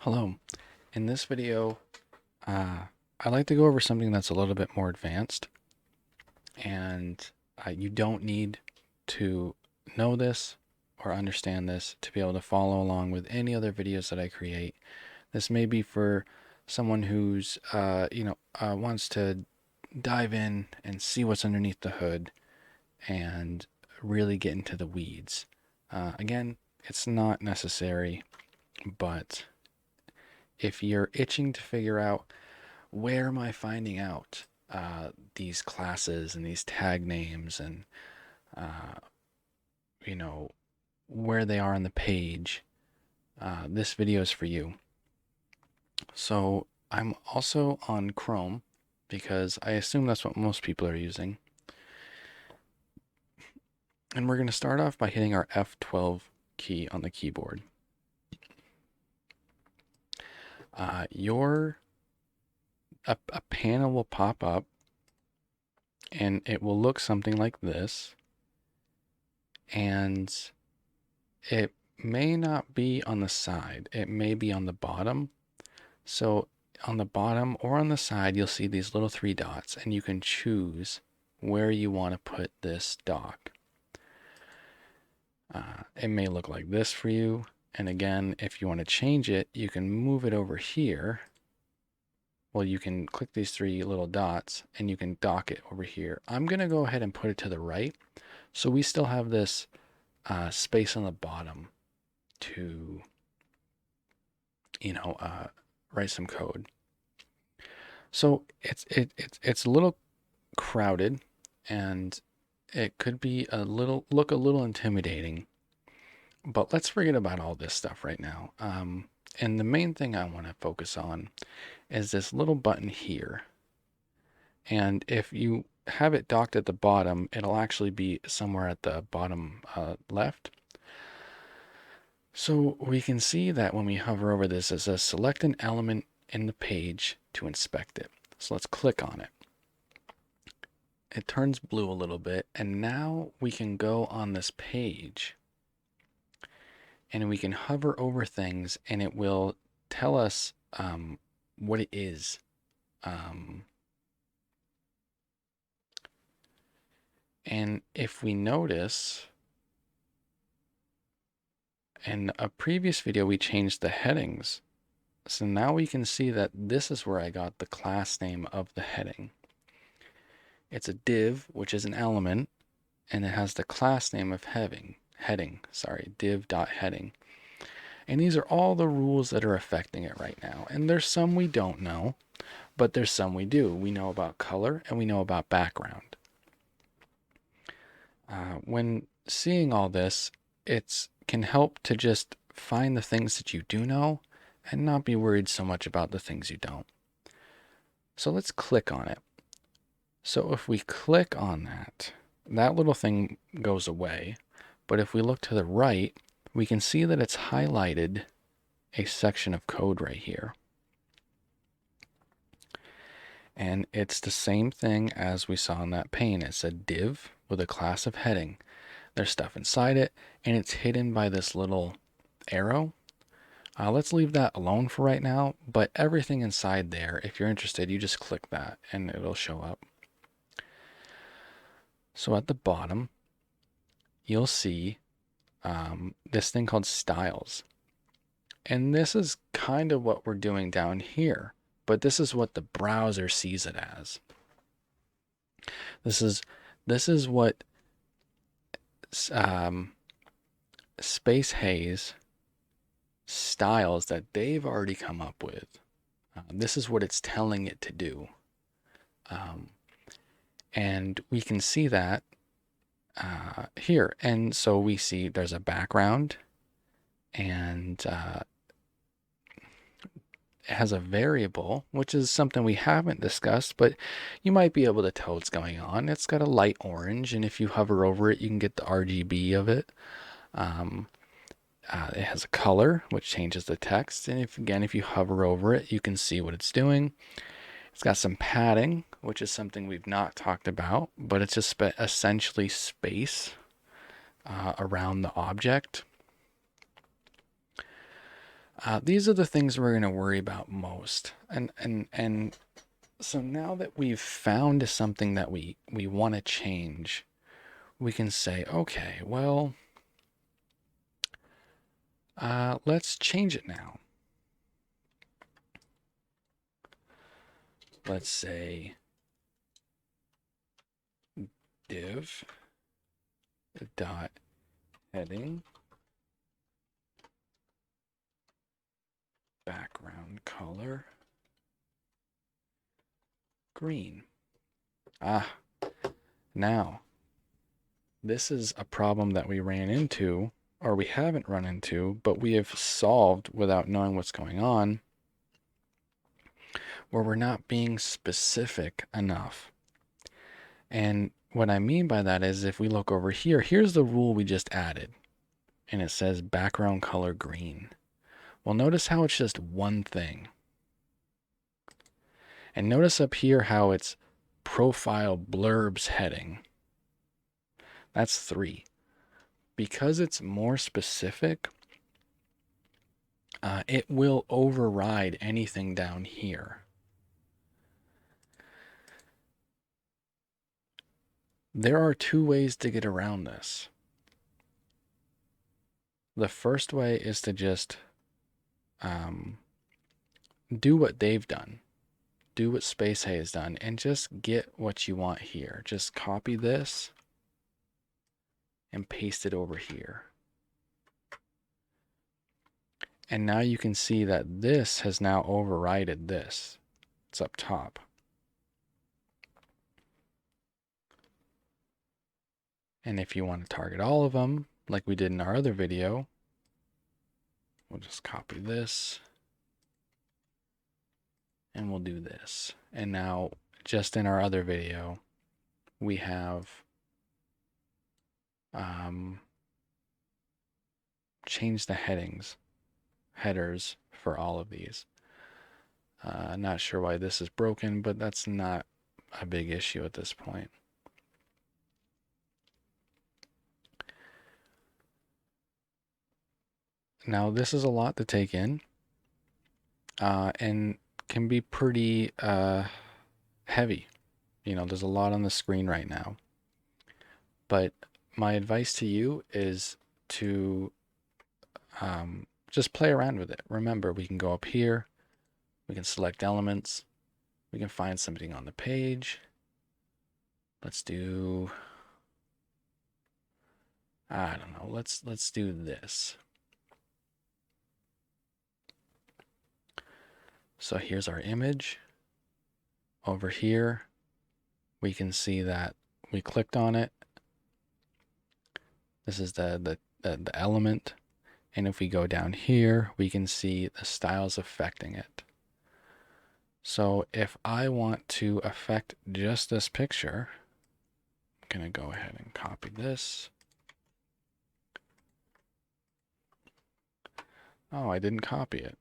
Hello. In this video, I'd like to go over something that's a little bit more advanced, and you don't need to know this or understand this to be able to follow along with any other videos that I create. This may be for someone who's, wants to dive in and see what's underneath the hood and really get into the weeds. Again, it's not necessary, but if you're itching to figure out where am I finding out these classes and these tag names and uh, you know where they are on the page, this video is for you. So I'm also on Chrome because I assume that's what most people are using. And we're going to start off by hitting our F12 key on the keyboard. A panel will pop up and it will look something like this. And it may not be on the side, it may be on the bottom. So on the bottom or on the side, you'll see these little three dots, and you can choose where you want to put this dock. It may look like this for you. And again, if you want to change it, you can move it over here. Well, you can click these three little dots and you can dock it over here. I'm going to go ahead and put it to the right. So we still have this space on the bottom to, write some code. So it's a little crowded, and it could be look a little intimidating. But let's forget about all this stuff right now. And the main thing I want to focus on is this little button here. And if you have it docked at the bottom, it'll actually be somewhere at the bottom left. So we can see that when we hover over this, it says select an element in the page to inspect it. So let's click on it. It turns blue a little bit, and now we can go on this page and we can hover over things and it will tell us what it is. And if we notice, in a previous video, we changed the headings. So now we can see that this is where I got the class name of the heading. It's a div, which is an element, and it has the class name of heading, div.heading. And these are all the rules that are affecting it right now. And there's some we don't know, but there's some we do. We know about color and we know about background. When seeing all this, it can help to just find the things that you do know and not be worried so much about the things you don't. So let's click on it. So if we click on that little thing goes away. But if we look to the right, we can see that it's highlighted a section of code right here. And it's the same thing as we saw in that pane. It's a div with a class of heading. There's stuff inside it, and it's hidden by this little arrow. Let's leave that alone for right now, but everything inside there, if you're interested, you just click that and it'll show up. So at the bottom, you'll see this thing called styles. And this is kind of what we're doing down here, but this is what the browser sees it as. This is what Spacehey's styles that they've already come up with. This is what it's telling it to do. And we can see that here. And so we see there's a background, and it has a variable, which is something we haven't discussed, but you might be able to tell what's going on. It's got a light orange, and if you hover over it, you can get the RGB of it. It has a color, which changes the text, and if you hover over it, you can see what it's doing. It's got some padding, which is something we've not talked about, but it's just essentially space around the object. These are the things we're going to worry about most. And so now that we've found something that we want to change, we can say, okay, well, let's change it now. Let's say div dot heading background color green. Now this is a problem that we ran into, or we haven't run into, but we have solved without knowing what's going on, where we're not being specific enough. And what I mean by that is, if we look over here, here's the rule we just added, and it says background color green. Well, notice how it's just one thing. And notice up here how it's profile blurbs heading. That's 3. Because it's more specific, it will override anything down here. There are 2 ways to get around this. The first way is to just do what they've done. Do what Spacehey has done and just get what you want here. Just copy this and paste it over here. And now you can see that this has now overridden this. It's up top. And if you want to target all of them, like we did in our other video, we'll just copy this and we'll do this. And now, just in our other video, we have changed the headers for all of these. Not sure why this is broken, but that's not a big issue at this point. Now, this is a lot to take in, and can be pretty heavy. You know, there's a lot on the screen right now. But my advice to you is to just play around with it. Remember, we can go up here, we can select elements, we can find something on the page. Let's do, I don't know, let's do this. So here's our image. Over here, we can see that we clicked on it. This is the element. And if we go down here, we can see the styles affecting it. So if I want to affect just this picture, I'm going to go ahead and copy this. Oh, I didn't copy it.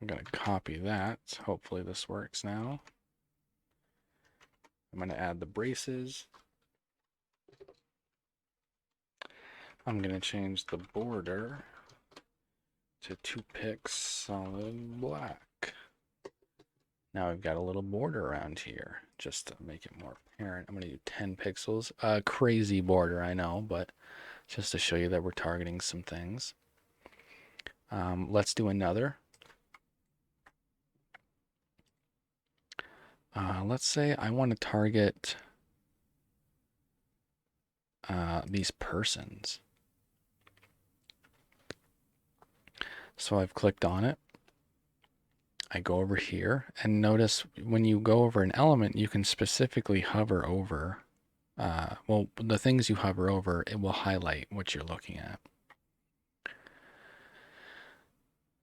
I'm going to copy that. Hopefully this works now. I'm going to add the braces. I'm going to change the border to 2 pixels solid black. Now we've got a little border around here just to make it more apparent. I'm going to do 10 pixels. Crazy border, I know, but just to show you that we're targeting some things. Let's do another. Let's say I want to target these persons. So I've clicked on it. I go over here and notice when you go over an element, you can specifically hover over, well, the things you hover over, it will highlight what you're looking at.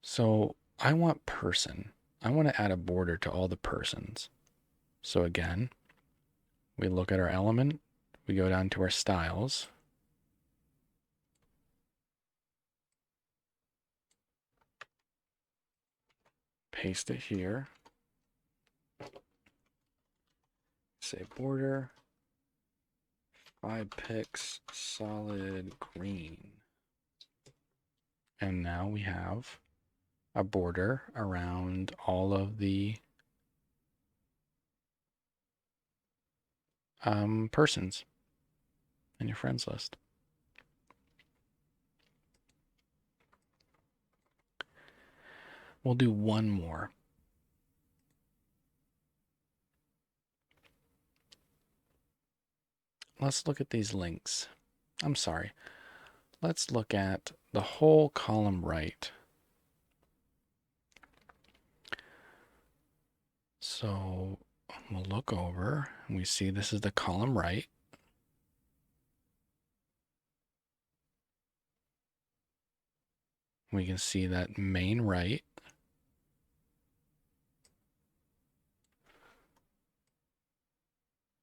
So I want person. I want to add a border to all the persons. So again, we look at our element, we go down to our styles. Paste it here. Say border, 5 pixels solid green. And now we have a border around all of the persons in your friends list. We'll do one more. Let's look at these links. I'm sorry. Let's look at the whole column right. So we'll look over and we see this is the column right. We can see that main right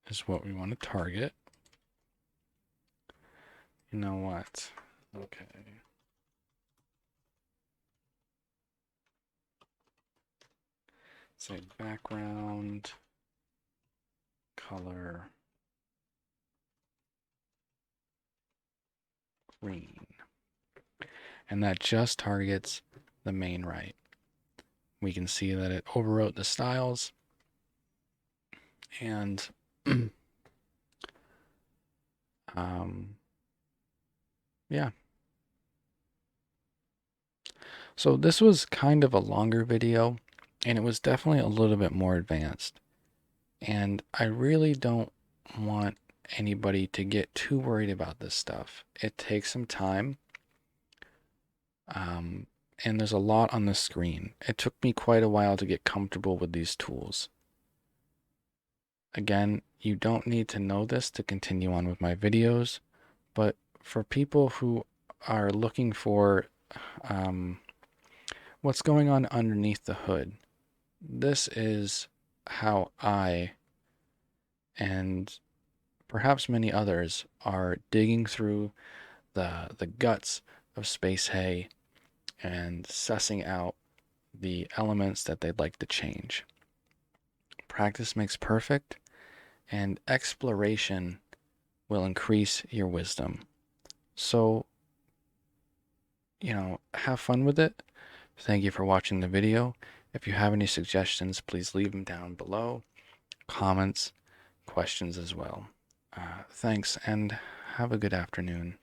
is what we want to target. You know what? Okay. Say background color green. And that just targets the main right. We can see that it overwrote the styles and yeah. So this was kind of a longer video and it was definitely a little bit more advanced. And I really don't want anybody to get too worried about this stuff. It takes some time. And there's a lot on the screen. It took me quite a while to get comfortable with these tools. Again, you don't need to know this to continue on with my videos, but for people who are looking for what's going on underneath the hood, this is how I and perhaps many others are digging through the guts of Spacehey and sussing out the elements that they'd like to change. Practice makes perfect, and exploration will increase your wisdom. So, have fun with it. Thank you for watching the video. If you have any suggestions, please leave them down below. Comments, questions as well. Thanks, and have a good afternoon.